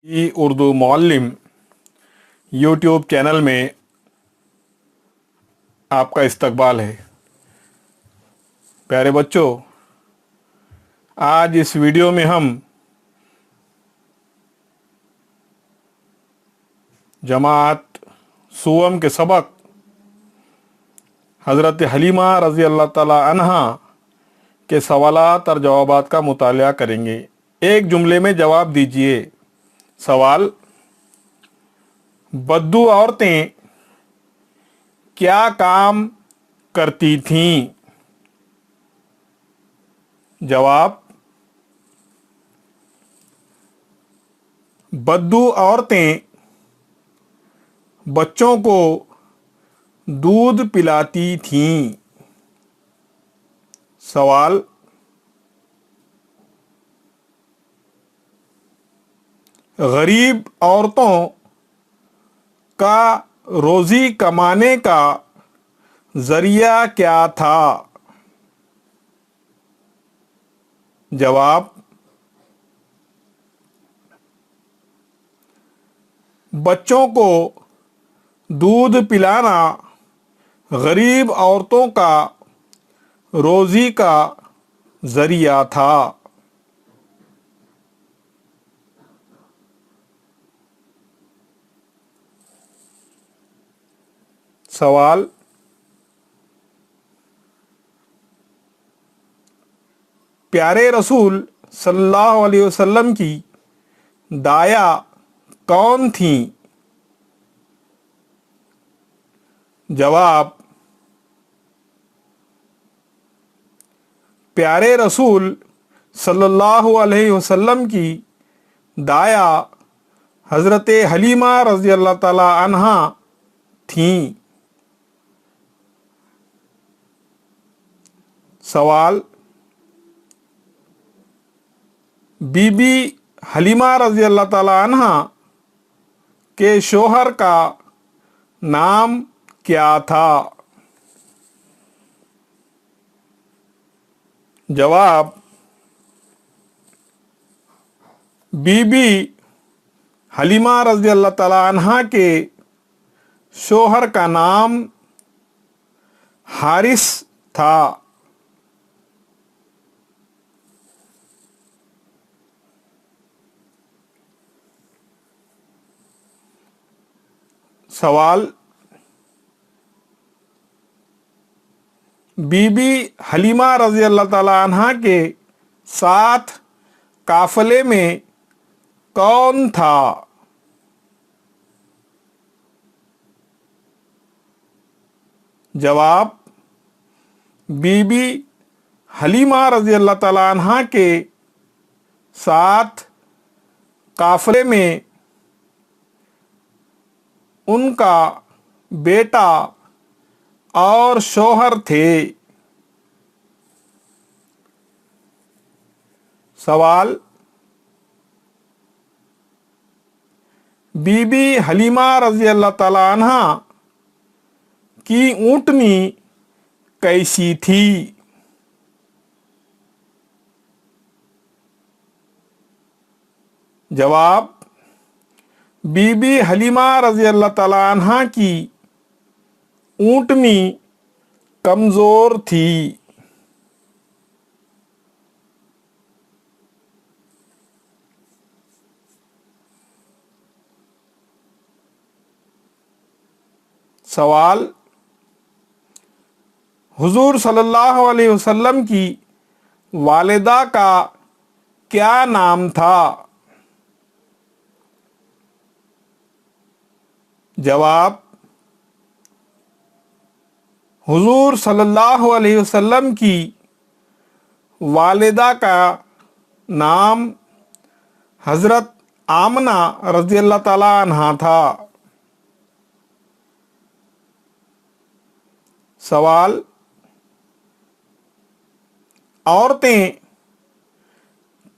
اردو معلم YouTube channel میں آپ کا استقبال ہے۔ پیارے بچوں، آج اس ویڈیو میں ہم جماعت سوم کے سبق حضرت حلیمہ رضی اللہ تعالی عنہا کے سوالات اور جوابات کا مطالعہ کریں گے۔ ایک جملے میں جواب دیجئے۔ سوال: بدو عورتیں کیا کام کرتی تھیں؟ جواب: بدو عورتیں بچوں کو دودھ پلاتی تھیں۔ سوال: غریب عورتوں کا روزی کمانے کا ذریعہ کیا تھا؟ جواب: بچوں کو دودھ پلانا غریب عورتوں کا روزی کا ذریعہ تھا۔ سوال: پیارے رسول صلی اللہ علیہ وسلم کی دایا کون تھیں؟ جواب: پیارے رسول صلی اللہ علیہ وسلم کی دایا حضرت حلیمہ رضی اللہ تعالی عنہا تھیں۔ سوال: بی بی حلیمہ رضی اللہ تعالی عنہا کے شوہر کا نام کیا تھا؟ جواب: بی بی حلیمہ رضی اللہ تعالی عنہا کے شوہر کا نام حارث تھا۔ سوال: بی بی حلیمہ رضی اللہ تعالی عنہا کے ساتھ قافلے میں کون تھا؟ جواب: بی بی حلیمہ رضی اللہ تعالی عنہا کے ساتھ قافلے میں ان کا بیٹا اور شوہر تھے۔ سوال: بی بی حلیمہ رضی اللہ تعالی عنہا کی اونٹنی کیسی تھی؟ جواب: بی بی حلیمہ رضی اللہ تعالی عنہا کی اونٹنی کمزور تھی۔ سوال: حضور صلی اللہ علیہ وسلم کی والدہ کا کیا نام تھا؟ جواب: حضور صلی اللہ علیہ وسلم کی والدہ کا نام حضرت آمنہ رضی اللہ تعالی عنہا تھا۔ سوال: عورتیں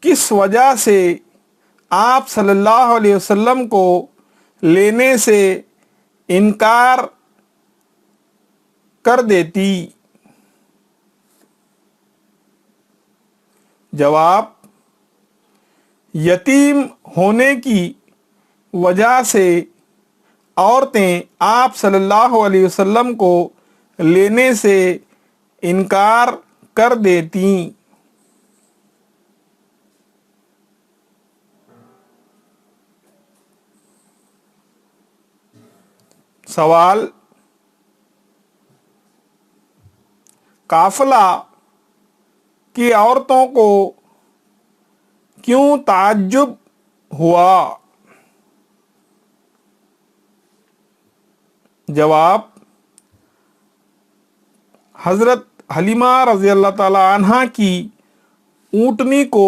کس وجہ سے آپ صلی اللہ علیہ وسلم کو لینے سے انکار کر دیتی؟ جواب: یتیم ہونے کی وجہ سے عورتیں آپ صلی اللہ علیہ وسلم کو لینے سے انکار کر دیتیں۔ سوال: قافلہ کی عورتوں کو کیوں تعجب ہوا؟ جواب: حضرت حلیمہ رضی اللہ تعالی عنہا کی اونٹنی کو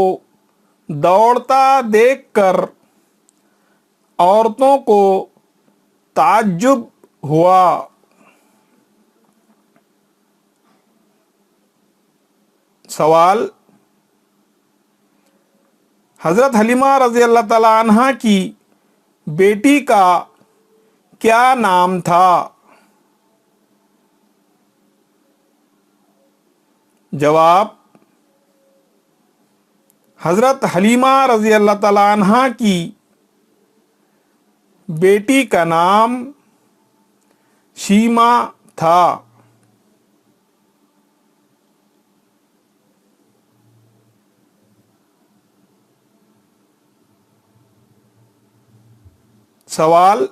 دوڑتا دیکھ کر عورتوں کو تعجب ہوا۔ سوال: حضرت حلیمہ رضی اللہ تعالی عنہا کی بیٹی کا کیا نام تھا؟ جواب: حضرت حلیمہ رضی اللہ تعالی عنہا کی بیٹی کا نام شیما تھا۔ سوال: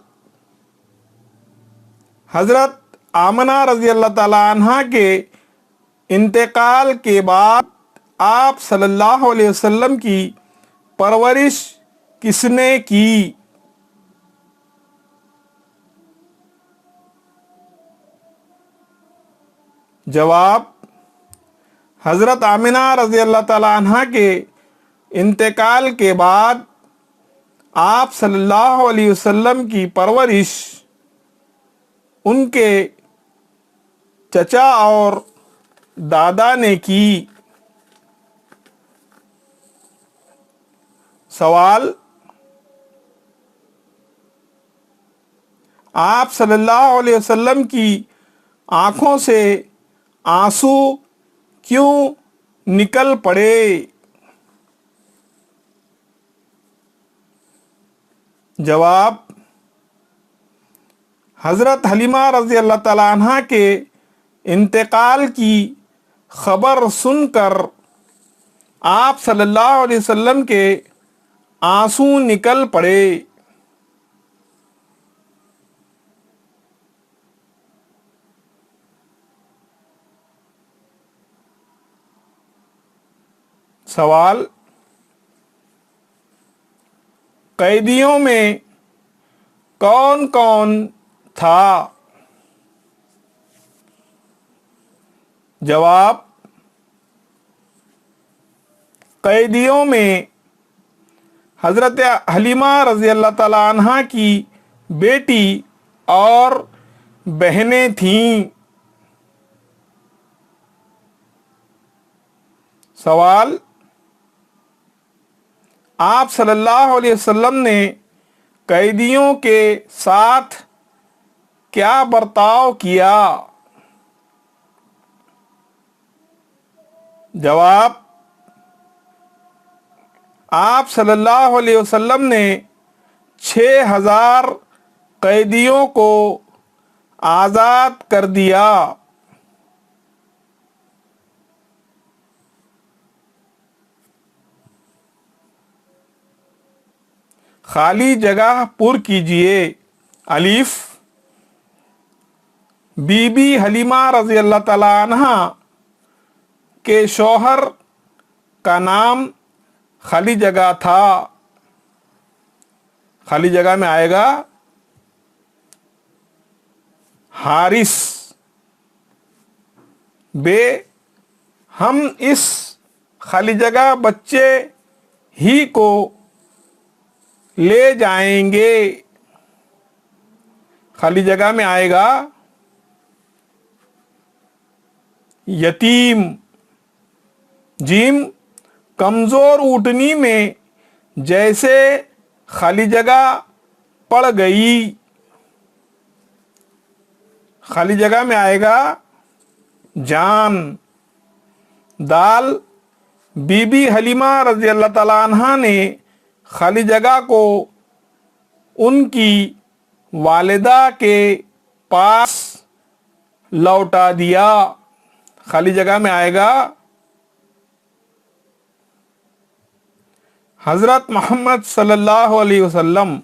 حضرت آمنہ رضی اللہ تعالی عنہا کے انتقال کے بعد آپ صلی اللہ علیہ وسلم کی پرورش کس نے کی؟ جواب: حضرت آمنہ رضی اللہ تعالی عنہا کے انتقال کے بعد آپ صلی اللہ علیہ وسلم کی پرورش ان کے چچا اور دادا نے کی۔ سوال: آپ صلی اللہ علیہ وسلم کی آنکھوں سے آنسو کیوں نکل پڑے؟ جواب: حضرت حلیمہ رضی اللہ تعالی عنہا کے انتقال کی خبر سن کر آپ صلی اللہ علیہ وسلم کے آنسو نکل پڑے۔ سوال: قیدیوں میں کون کون تھا؟ جواب: قیدیوں میں حضرت حلیمہ رضی اللہ تعالی عنہا کی بیٹی اور بہنیں تھیں۔ سوال: آپ صلی اللہ علیہ وسلم نے قیدیوں کے ساتھ کیا برتاؤ کیا؟ جواب: آپ صلی اللہ علیہ وسلم نے 6000 قیدیوں کو آزاد کر دیا۔ خالی جگہ پر کیجئے۔ الف: بی بی حلیمہ رضی اللہ تعالی عنہا کے شوہر کا نام خالی جگہ تھا۔ خالی جگہ میں آئے گا حارث۔ بے: ہم اس خالی جگہ بچے ہی کو لے جائیں گے۔ خالی جگہ میں آئے گا یتیم۔ جیم: کمزور اونٹنی میں جیسے خالی جگہ پڑ گئی۔ خالی جگہ میں آئے گا جان۔ دال: بی بی حلیمہ رضی اللہ تعالی عنہا نے خالی جگہ کو ان کی والدہ کے پاس لوٹا دیا. خالی جگہ میں آئے گا حضرت محمد صلی اللہ علیہ وسلم